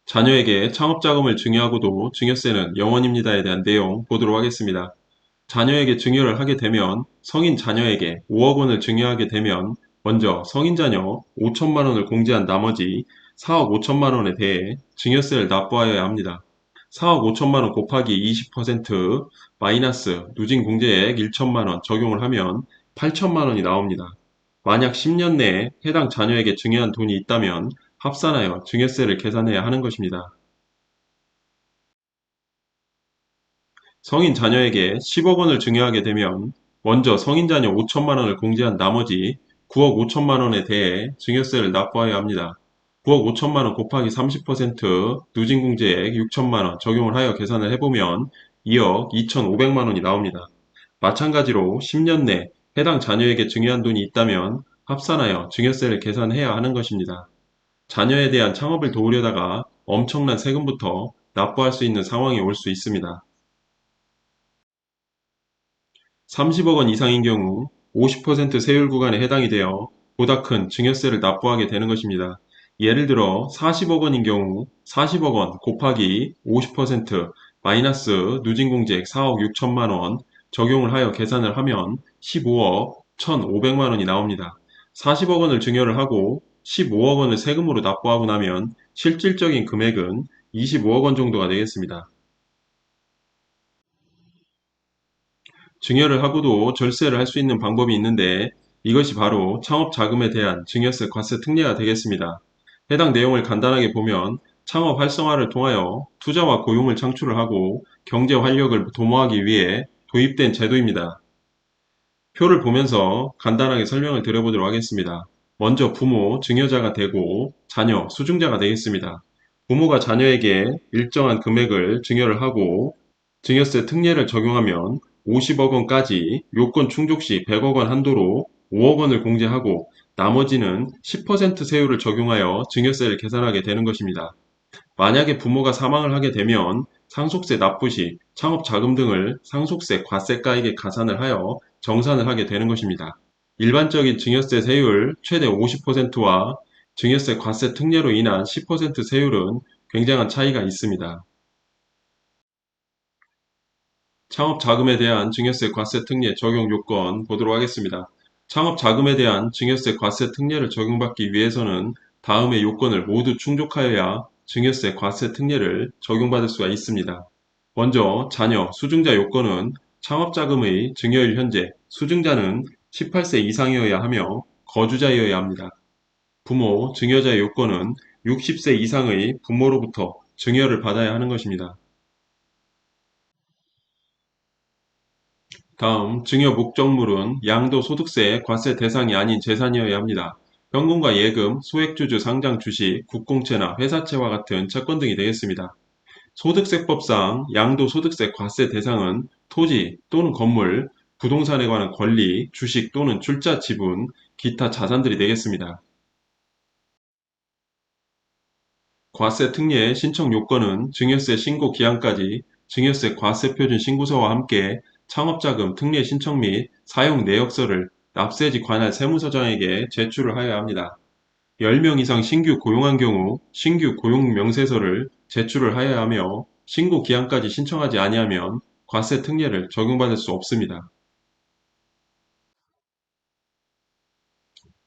자녀에게 창업자금을 증여하고도 증여세는 0원입니다에 대한 내용 보도록 하겠습니다. 자녀에게 증여를 하게 되면 성인 자녀에게 5억 원을 증여하게 되면 먼저 성인 자녀 5천만 원을 공제한 나머지 4억 5천만 원에 대해 증여세를 납부하여야 합니다. 4억 5천만 원 곱하기 20% 마이너스 누진 공제액 1천만 원 적용을 하면 8천만 원이 나옵니다. 만약 10년 내에 해당 자녀에게 증여한 돈이 있다면 합산하여 증여세를 계산해야 하는 것입니다. 성인 자녀에게 10억 원을 증여하게 되면 먼저 성인 자녀 5천만 원을 공제한 나머지 9억 5천만 원에 대해 증여세를 납부해야 합니다. 9억 5천만 원 곱하기 30% 누진공제액 6천만 원 적용을 하여 계산을 해보면 2억 2,500만 원이 나옵니다. 마찬가지로 10년 내 해당 자녀에게 증여한 돈이 있다면 합산하여 증여세를 계산해야 하는 것입니다. 자녀에 대한 창업을 도우려다가 엄청난 세금부터 납부할 수 있는 상황이 올 수 있습니다. 30억 원 이상인 경우 50% 세율 구간에 해당이 되어 보다 큰 증여세를 납부하게 되는 것입니다. 예를 들어 40억 원인 경우 40억 원 곱하기 50% 마이너스 누진공제액 4억 6천만 원 적용을 하여 계산을 하면 15억 1,500만 원이 나옵니다. 40억 원을 증여를 하고 15억 원을 세금으로 납부하고 나면 실질적인 금액은 25억 원 정도가 되겠습니다. 증여를 하고도 절세를 할 수 있는 방법이 있는데 이것이 바로 창업 자금에 대한 증여세 과세 특례가 되겠습니다. 해당 내용을 간단하게 보면 창업 활성화를 통하여 투자와 고용을 창출을 하고 경제 활력을 도모하기 위해 도입된 제도입니다. 표를 보면서 간단하게 설명을 드려보도록 하겠습니다. 먼저 부모, 증여자가 되고 자녀, 수증자가 되겠습니다. 부모가 자녀에게 일정한 금액을 증여를 하고 증여세 특례를 적용하면 50억 원까지 요건 충족 시 100억 원 한도로 5억 원을 공제하고 나머지는 10% 세율을 적용하여 증여세를 계산하게 되는 것입니다. 만약에 부모가 사망을 하게 되면 상속세 납부 시 창업 자금 등을 상속세 과세가액에 가산을 하여 정산을 하게 되는 것입니다. 일반적인 증여세 세율 최대 50%와 증여세 과세 특례로 인한 10% 세율은 굉장한 차이가 있습니다. 창업 자금에 대한 증여세 과세 특례 적용 요건 보도록 하겠습니다. 창업 자금에 대한 증여세 과세 특례를 적용받기 위해서는 다음의 요건을 모두 충족하여야 증여세 과세 특례를 적용받을 수가 있습니다. 먼저 자녀, 수증자 요건은 창업 자금의 증여일 현재 수증자는 18세 이상이어야 하며 거주자이어야 합니다. 부모, 증여자의 요건은 60세 이상의 부모로부터 증여를 받아야 하는 것입니다. 다음, 증여 목적물은 양도소득세 과세 대상이 아닌 재산이어야 합니다. 현금과 예금, 소액주주 상장 주식, 국공채나 회사채와 같은 채권 등이 되겠습니다. 소득세법상 양도소득세 과세 대상은 토지 또는 건물, 부동산에 관한 권리, 주식 또는 출자 지분, 기타 자산들이 되겠습니다. 과세 특례 신청 요건은 증여세 신고 기한까지 증여세 과세 표준 신고서와 함께 창업자금 특례 신청 및 사용 내역서를 납세지 관할 세무서장에게 제출을 하여야 합니다. 10명 이상 신규 고용한 경우 신규 고용 명세서를 제출을 하여야 하며 신고 기한까지 신청하지 아니하면 과세 특례를 적용받을 수 없습니다.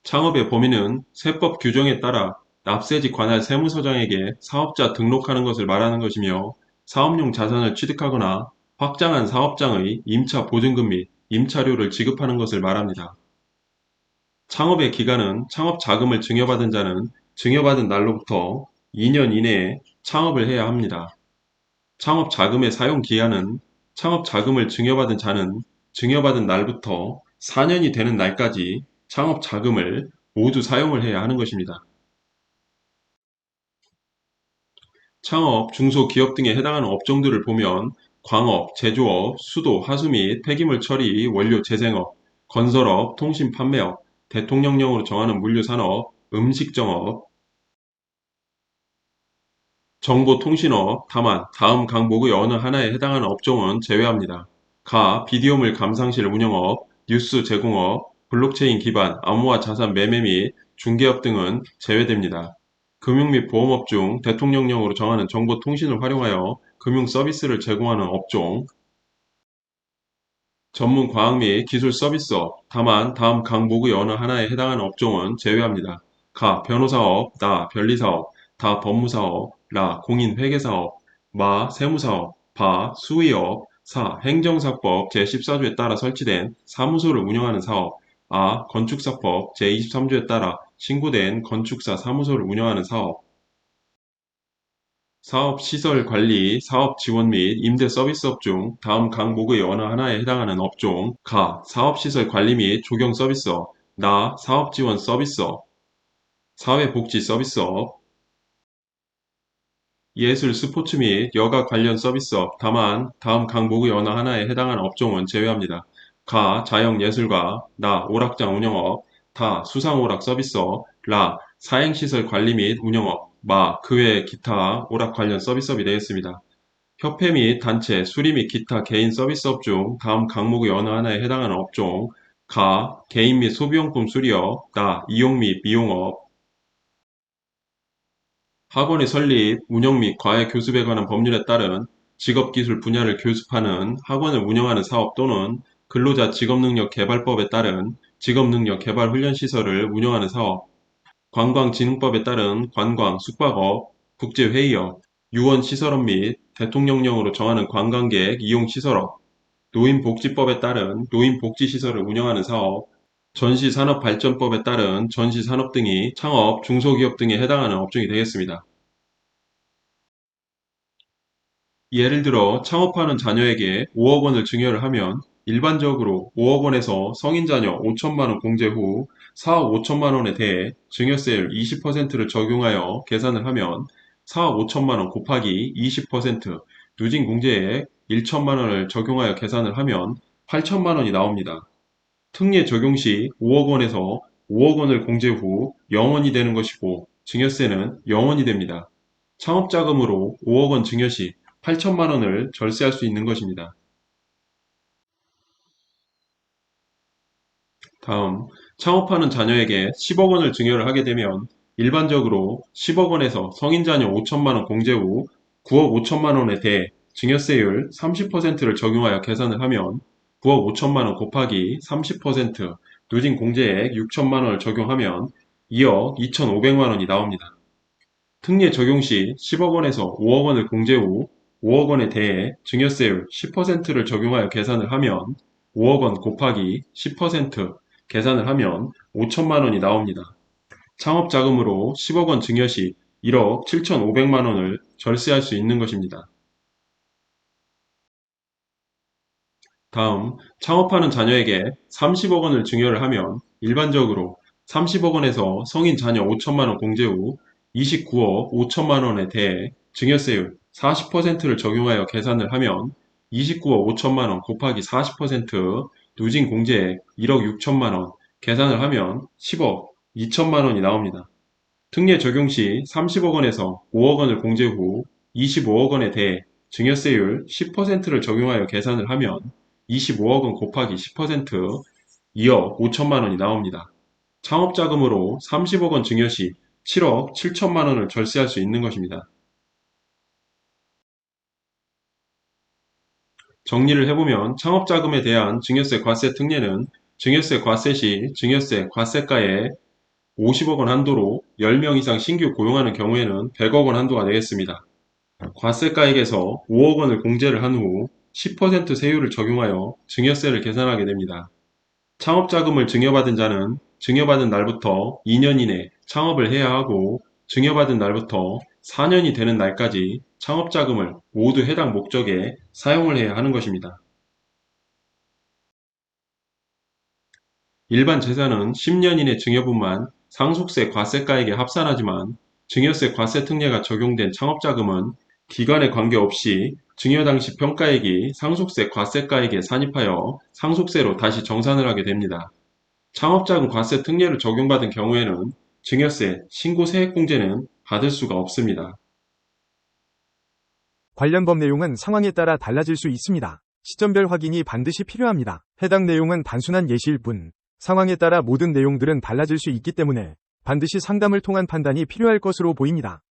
창업의 범위는 세법 규정에 따라 납세지 관할 세무서장에게 사업자 등록하는 것을 말하는 것이며 사업용 자산을 취득하거나 확장한 사업장의 임차 보증금 및 임차료를 지급하는 것을 말합니다. 창업의 기간은 창업 자금을 증여받은 자는 증여받은 날로부터 2년 이내에 창업을 해야 합니다. 창업 자금의 사용 기한은 창업 자금을 증여받은 자는 증여받은 날부터 4년이 되는 날까지 창업 자금을 모두 사용을 해야 하는 것입니다. 창업, 중소기업 등에 해당하는 업종들을 보면 광업, 제조업, 수도, 하수 및 폐기물 처리, 원료 재생업, 건설업, 통신 판매업, 대통령령으로 정하는 물류산업, 음식점업, 정보통신업, 다만 다음 항목의 어느 하나에 해당하는 업종은 제외합니다. 비디오물 감상실 운영업, 뉴스 제공업, 블록체인 기반 암호화 자산 매매 및 중개업 등은 제외됩니다. 금융 및 보험업 중 대통령령으로 정하는 정보통신을 활용하여 금융 서비스를 제공하는 업종, 전문 과학 및 기술 서비스업, 다만 다음 강목의 어느 하나에 해당하는 업종은 제외합니다. 가. 변호사업, 나. 변리사업, 다. 법무사업, 라. 공인회계사업, 마. 세무사업, 바. 수의업, 사. 행정사법 제14조에 따라 설치된 사무소를 운영하는 사업, 아. 건축사법 제23조에 따라 신고된 건축사 사무소를 운영하는 사업, 사업 시설 관리, 사업 지원 및 임대 서비스업 중 다음 강목의 어느 하나에 해당하는 업종, 가. 사업 시설 관리 및 조경 서비스업, 나. 사업 지원 서비스업, 사회복지 서비스업, 예술 스포츠 및 여가 관련 서비스업, 다만 다음 강목의 어느 하나에 해당하는 업종은 제외합니다. 가. 자영예술가, 나. 오락장 운영업, 다. 수상오락 서비스업, 라. 사행시설 관리 및 운영업, 마. 그 외 기타 오락 관련 서비스업이 되겠습니다. 협회 및 단체, 수리 및 기타 개인 서비스업 중 다음 강목의 어느 하나에 해당하는 업종, 가. 개인 및 소비용품 수리업, 나. 이용 및 미용업, 학원의 설립, 운영 및 과외 교습에 관한 법률에 따른 직업기술 분야를 교습하는 학원을 운영하는 사업 또는 근로자 직업능력 개발법에 따른 직업능력 개발 훈련시설을 운영하는 사업, 관광진흥법에 따른 관광, 숙박업, 국제회의업, 유원시설업 및 대통령령으로 정하는 관광객 이용시설업, 노인복지법에 따른 노인복지시설을 운영하는 사업, 전시산업발전법에 따른 전시산업 등이 창업, 중소기업 등에 해당하는 업종이 되겠습니다. 예를 들어 창업하는 자녀에게 5억 원을 증여를 하면 일반적으로 5억 원에서 성인 자녀 5천만 원 공제 후 4억 5천만 원에 대해 증여세율 20%를 적용하여 계산을 하면 4억 5천만 원 곱하기 20% 누진 공제액 1천만 원을 적용하여 계산을 하면 8천만 원이 나옵니다. 특례 적용 시 5억 원에서 5억 원을 공제 후 0원이 되는 것이고 증여세는 0원이 됩니다. 창업자금으로 5억 원 증여 시 8천만 원을 절세할 수 있는 것입니다. 다음, 창업하는 자녀에게 10억 원을 증여를 하게 되면 일반적으로 10억 원에서 성인 자녀 5천만 원 공제 후 9억 5천만 원에 대해 증여세율 30%를 적용하여 계산을 하면 9억 5천만 원 곱하기 30% 누진 공제액 6천만 원을 적용하면 2억 2,500만 원이 나옵니다. 특례 적용 시 10억 원에서 5억 원을 공제 후 5억 원에 대해 증여세율 10%를 적용하여 계산을 하면 5억 원 곱하기 10% 계산을 하면 5천만 원이 나옵니다. 창업 자금으로 10억 원 증여 시 1억 7,500만 원을 절세할 수 있는 것입니다. 다음, 창업하는 자녀에게 30억 원을 증여를 하면 일반적으로 30억 원에서 성인 자녀 5천만 원 공제 후 29억 5천만 원에 대해 증여세율 40%를 적용하여 계산을 하면 29억 5천만 원 곱하기 40% 누진 공제액 1억 6천만 원 계산을 하면 10억 2천만 원이 나옵니다. 특례 적용 시 30억 원에서 5억 원을 공제 후 25억 원에 대해 증여세율 10%를 적용하여 계산을 하면 25억 원 곱하기 10% 2억 5천만 원이 나옵니다. 창업자금으로 30억 원 증여 시 7억 7천만 원을 절세할 수 있는 것입니다. 정리를 해보면 창업자금에 대한 증여세 과세 특례는 증여세 과세 시 증여세 과세가에 50억 원 한도로 10명 이상 신규 고용하는 경우에는 100억 원 한도가 되겠습니다. 과세가액에서 5억 원을 공제를 한 후 10% 세율을 적용하여 증여세를 계산하게 됩니다. 창업자금을 증여받은 자는 증여받은 날부터 2년 이내 창업을 해야 하고 증여받은 날부터 4년이 되는 날까지 창업자금을 모두 해당 목적에 사용을 해야 하는 것입니다. 일반 재산은 10년 이내 증여분만 상속세 과세가액에 합산하지만 증여세 과세 특례가 적용된 창업자금은 기간에 관계없이 증여 당시 평가액이 상속세 과세가액에 산입하여 상속세로 다시 정산을 하게 됩니다. 창업자금 과세 특례를 적용받은 경우에는 증여세, 신고 세액공제는 받을 수가 없습니다. 관련 법 내용은 상황에 따라 달라질 수 있습니다. 시점별 확인이 반드시 필요합니다. 해당 내용은 단순한 예시일 뿐, 상황에 따라 모든 내용들은 달라질 수 있기 때문에 반드시 상담을 통한 판단이 필요할 것으로 보입니다.